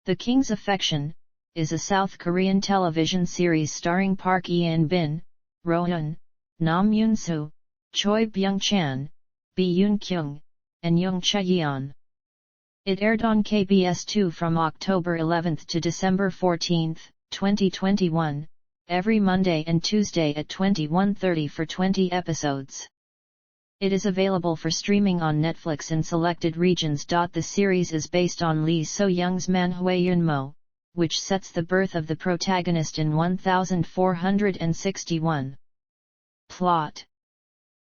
The King's Affection is a South Korean television series starring Park Eun-bin, Rowoon, Nam Yoon-su, Choi Byung-chan, Yoon-kyung, and Young Chae-yeon. It aired on KBS2 from October 11 to December 14, 2021, every Monday and Tuesday at 21:30 for 20 episodes. It is available for streaming on Netflix in selected regions. The series is based on Lee So-young's manhwa Yunmo, which sets the birth of the protagonist in 1461. Plot.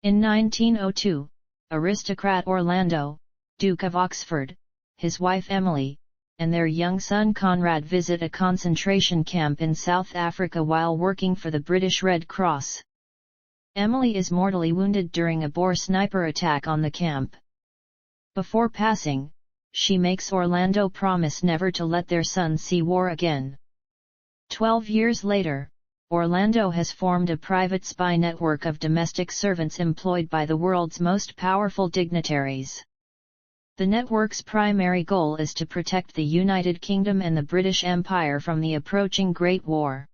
In 1902, aristocrat Orlando, Duke of Oxford, his wife Emily, and their young son Conrad visit a concentration camp in South Africa while working for the British Red Cross. Emily is mortally wounded during a Boer sniper attack on the camp. Before passing, she makes Orlando promise never to let their son see war again. 12 years later, Orlando has formed a private spy network of domestic servants employed by the world's most powerful dignitaries. The network's primary goal is to protect the United Kingdom and the British Empire from the approaching Great War.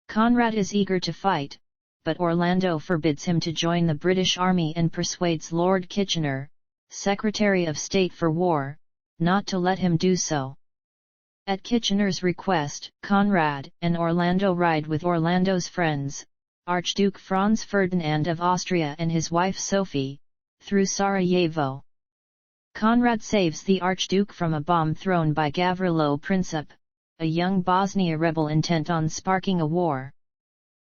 Conrad is eager to fight, but Orlando forbids him to join the British Army and persuades Lord Kitchener, Secretary of State for War, not to let him do so. At Kitchener's request, Conrad and Orlando ride with Orlando's friends, Archduke Franz Ferdinand of Austria and his wife Sophie, through Sarajevo. Conrad saves the Archduke from a bomb thrown by Gavrilo Princip, a young Bosnia rebel intent on sparking a war.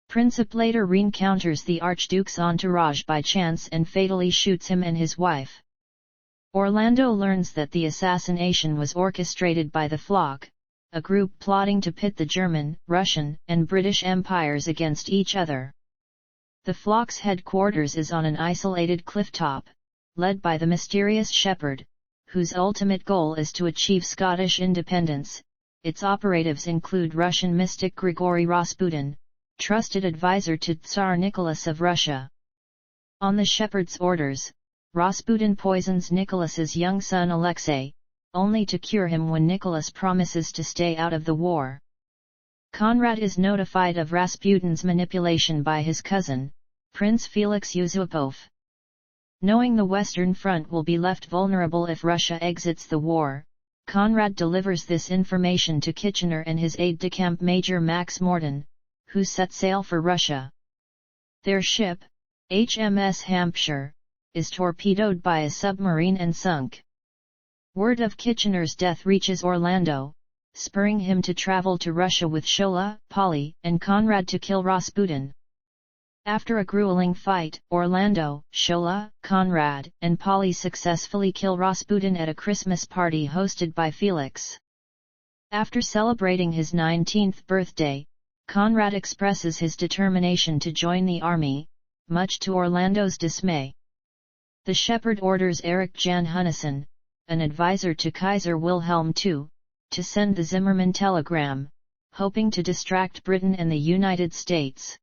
Princip later re-encounters the Archduke's entourage by chance and fatally shoots him and his wife. Orlando learns that the assassination was orchestrated by the Flock, a group plotting to pit the German, Russian, and British empires against each other. The Flock's headquarters is on an isolated clifftop, led by the mysterious shepherd, whose ultimate goal is to achieve Scottish independence. Its operatives include Russian mystic Grigory Rasputin, trusted advisor to Tsar Nicholas of Russia. On the shepherd's orders, Rasputin poisons Nicholas's young son Alexei, only to cure him when Nicholas promises to stay out of the war. Conrad is notified of Rasputin's manipulation by his cousin, Prince Felix Yusupov. Knowing the Western Front will be left vulnerable if Russia exits the war, Conrad delivers this information to Kitchener and his aide-de-camp Major Max Morton, who set sail for Russia. Their ship, HMS Hampshire, is torpedoed by a submarine and sunk. Word of Kitchener's death reaches Orlando, spurring him to travel to Russia with Shola, Polly, and Conrad to kill Rasputin. After a grueling fight, Orlando, Shola, Conrad, and Polly successfully kill Rasputin at a Christmas party hosted by Felix. After celebrating his 19th birthday, Conrad expresses his determination to join the army, much to Orlando's dismay. The shepherd orders Erich Jan Hunneson, an advisor to Kaiser Wilhelm II, to send the Zimmermann telegram, hoping to distract Britain and the United States.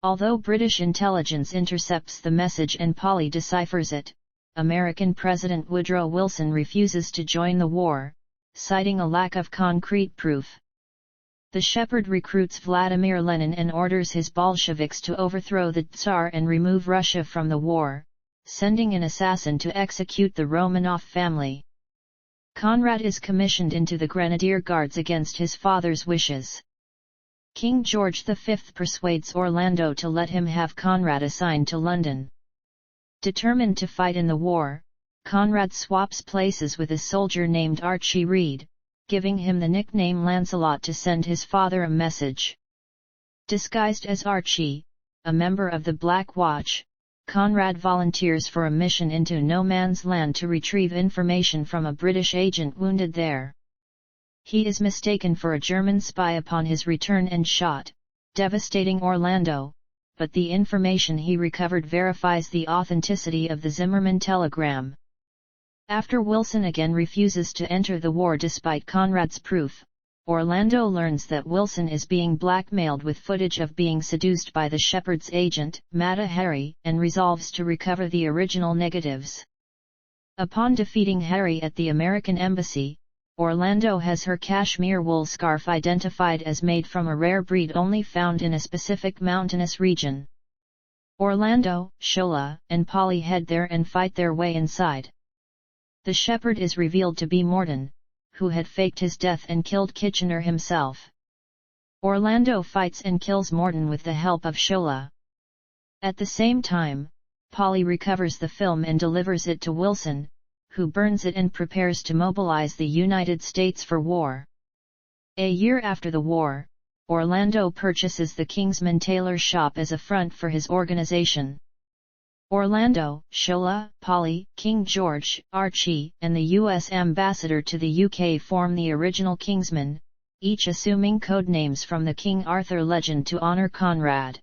Although British intelligence intercepts the message and Polly deciphers it, American President Woodrow Wilson refuses to join the war, citing a lack of concrete proof. The shepherd recruits Vladimir Lenin and orders his Bolsheviks to overthrow the Tsar and remove Russia from the war, sending an assassin to execute the Romanov family. Conrad is commissioned into the Grenadier Guards against his father's wishes. King George V persuades Orlando to let him have Conrad assigned to London. Determined to fight in the war, Conrad swaps places with a soldier named Archie Reed, giving him the nickname Lancelot to send his father a message. Disguised as Archie, a member of the Black Watch, Conrad volunteers for a mission into no man's land to retrieve information from a British agent wounded there. He is mistaken for a German spy upon his return and shot, devastating Orlando, but the information he recovered verifies the authenticity of the Zimmermann telegram. After Wilson again refuses to enter the war despite Conrad's proof, Orlando learns that Wilson is being blackmailed with footage of being seduced by the shepherd's agent, Mata Hari, and resolves to recover the original negatives. Upon defeating Hari at the American embassy, Orlando has her cashmere wool scarf identified as made from a rare breed only found in a specific mountainous region. Orlando, Shola, and Polly head there and fight their way inside. The shepherd is revealed to be Morden, who had faked his death and killed Kitchener himself. Orlando fights and kills Morden with the help of Shola. At the same time, Polly recovers the film and delivers it to Wilson, who burns it and prepares to mobilize the United States for war. A year after the war, Orlando purchases the Kingsman Tailor shop as a front for his organization. Orlando, Shola, Polly, King George, Archie, and the U.S. ambassador to the UK form the original Kingsmen, each assuming code names from the King Arthur legend to honor Conrad.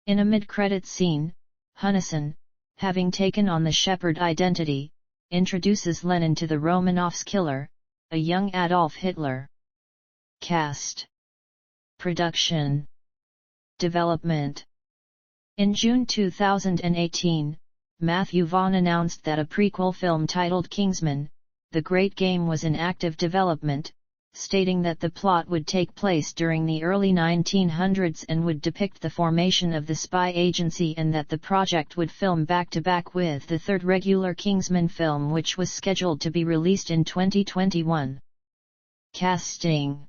In a mid-credits scene, Hunison, having taken on the shepherd identity, introduces Lenin to the Romanovs' killer, a young Adolf Hitler. Cast. Production. Development. In June 2018, Matthew Vaughn announced that a prequel film titled Kingsman: The Great Game was in active development, stating that the plot would take place during the early 1900s and would depict the formation of the spy agency, and that the project would film back-to-back with the third regular Kingsman film, which was scheduled to be released in 2021. Casting.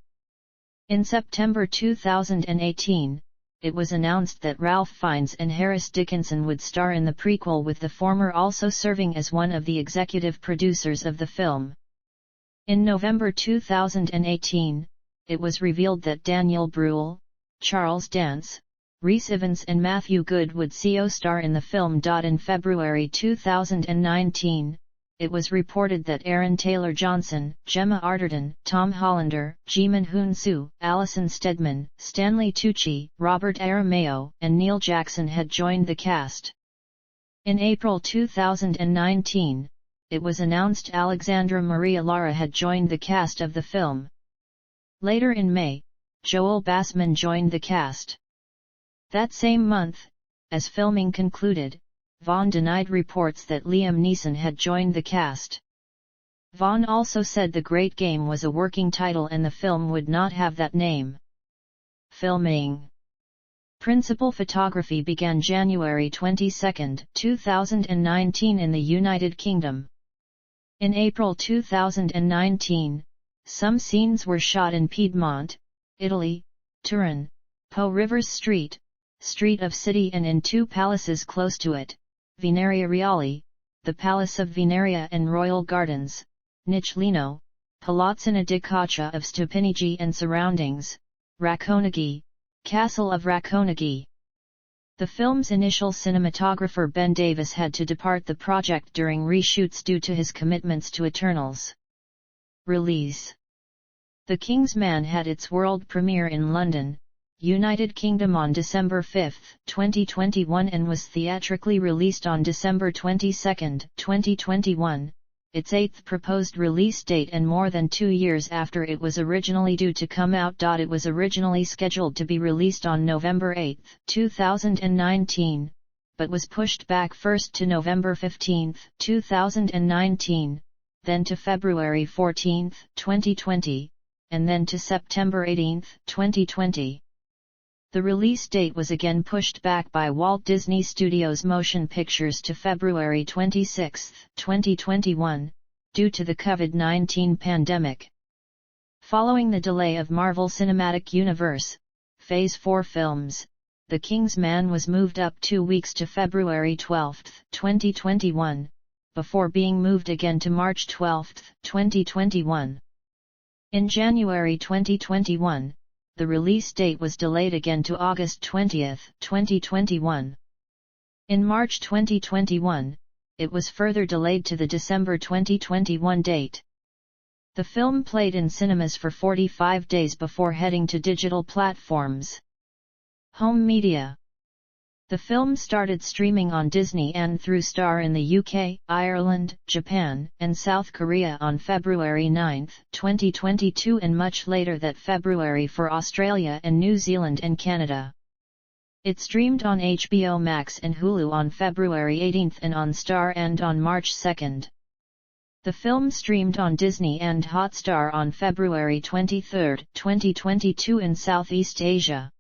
In September 2018, it was announced that Ralph Fiennes and Harris Dickinson would star in the prequel, with the former also serving as one of the executive producers of the film. In November 2018, it was revealed that Daniel Bruhl, Charles Dance, Rhys Ifans and Matthew Good would co-star in the film. In February 2019, it was reported that Aaron Taylor-Johnson, Gemma Arterton, Tom Hollander, Jimin Yoon-su, Alison Steadman, Stanley Tucci, Robert Aramayo, and Neil Jackson had joined the cast. In April 2019, it was announced Alexandra Maria Lara had joined the cast of the film. Later in May, Joel Bassman joined the cast. That same month, as filming concluded, Vaughn denied reports that Liam Neeson had joined the cast. Vaughn also said The Great Game was a working title and the film would not have that name. Filming. Principal photography began January 22, 2019 in the United Kingdom. In April 2019, some scenes were shot in Piedmont, Italy, Turin, Po Rivers Street, Street of City, and in two palaces close to it, Venaria Reali, the Palace of Venaria and Royal Gardens, Nichlino, Palazzina di Caccia of Stupinigi and surroundings, Racconigi, Castle of Racconigi. The film's initial cinematographer Ben Davis had to depart the project during reshoots due to his commitments to Eternals. Release. The King's Man had its world premiere in London, United Kingdom on December 5, 2021 and was theatrically released on December 22, 2021, its eighth proposed release date and more than 2 years after it was originally due to come out. It was originally scheduled to be released on November 8, 2019, but was pushed back first to November 15, 2019, then to February 14, 2020, and then to September 18, 2020. The release date was again pushed back by Walt Disney Studios Motion Pictures to February 26, 2021, due to the COVID-19 pandemic. Following the delay of Marvel Cinematic Universe, Phase 4 films, The King's Man was moved up 2 weeks to February 12, 2021, before being moved again to March 12, 2021. In January 2021, the release date was delayed again to August 20, 2021. In March 2021, it was further delayed to the December 2021 date. The film played in cinemas for 45 days before heading to digital platforms. Home media. The film started streaming on Disney and through Star in the UK, Ireland, Japan, and South Korea on February 9, 2022 and much later that February for Australia and New Zealand and Canada. It streamed on HBO Max and Hulu on February 18 and on Star and on March 2. The film streamed on Disney and Hotstar on February 23, 2022 in Southeast Asia.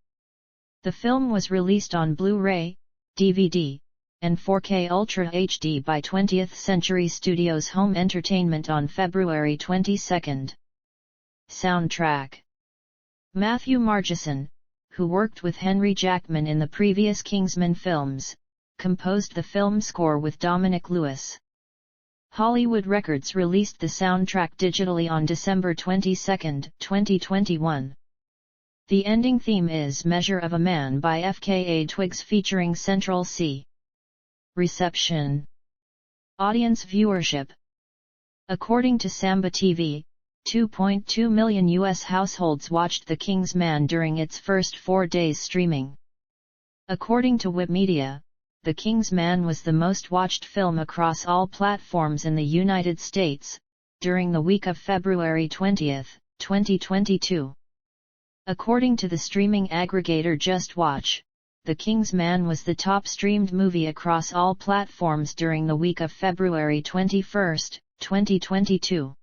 The film was released on Blu-ray, DVD, and 4K Ultra HD by 20th Century Studios Home Entertainment on February 22. Soundtrack. Matthew Margeson, who worked with Henry Jackman in the previous Kingsman films, composed the film score with Dominic Lewis. Hollywood Records released the soundtrack digitally on December 22, 2021. The ending theme is Measure of a Man by FKA Twigs featuring Central C. Reception. Audience viewership. According to Samba TV, 2.2 million U.S. households watched The King's Man during its first 4 days streaming. According to Wikimedia, The King's Man was the most watched film across all platforms in the United States, during the week of February 20, 2022. According to the streaming aggregator Just Watch, The King's Man was the top streamed movie across all platforms during the week of February 21, 2022.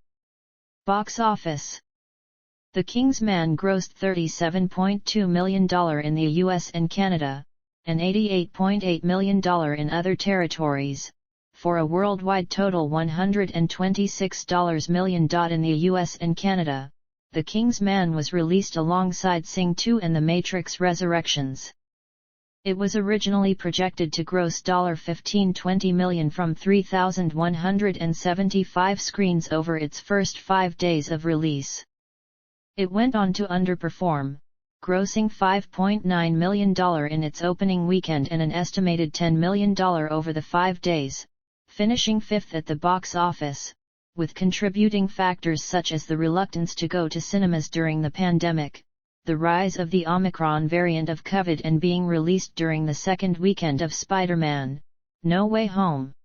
Box office. The King's Man grossed $37.2 million in the US and Canada, and $88.8 million in other territories, for a worldwide total $126 million in the US and Canada. The King's Man was released alongside Sing 2 and The Matrix Resurrections. It was originally projected to gross $15-20 million from 3,175 screens over its first 5 days of release. It went on to underperform, grossing $5.9 million in its opening weekend and an estimated $10 million over the 5 days, finishing 5th at the box office, with contributing factors such as the reluctance to go to cinemas during the pandemic, the rise of the Omicron variant of COVID, and being released during the second weekend of Spider-Man: No Way Home.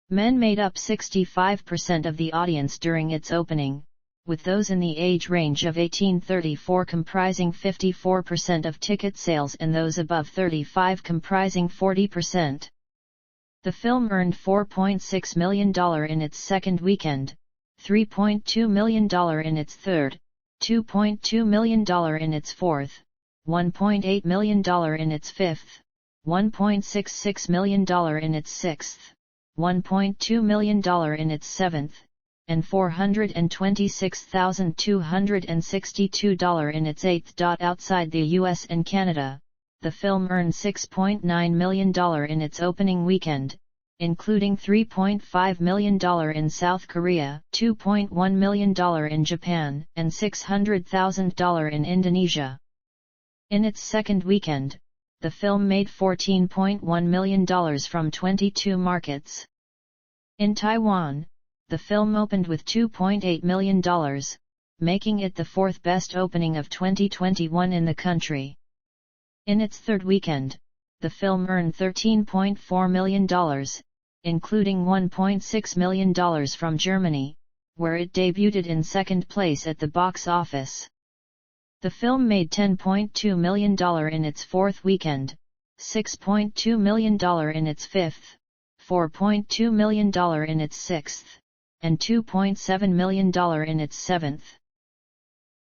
Men made up 65% of the audience during its opening, with those in the age range of 18-34 comprising 54% of ticket sales and those above 35 comprising 40%. The film earned $4.6 million in its second weekend, $3.2 million in its third, $2.2 million in its fourth, $1.8 million in its fifth, $1.66 million in its sixth, $1.2 million in its seventh, and $426,262 in its eighth. Outside the US and Canada, the film earned $6.9 million in its opening weekend, including $3.5 million in South Korea, $2.1 million in Japan, and $600,000 in Indonesia. In its second weekend, the film made $14.1 million from 22 markets. In Taiwan, the film opened with $2.8 million, making it the fourth best opening of 2021 in the country. In its third weekend, the film earned $13.4 million, including $1.6 million from Germany, where it debuted in second place at the box office. The film made $10.2 million in its fourth weekend, $6.2 million in its fifth, $4.2 million in its sixth, and $2.7 million in its seventh.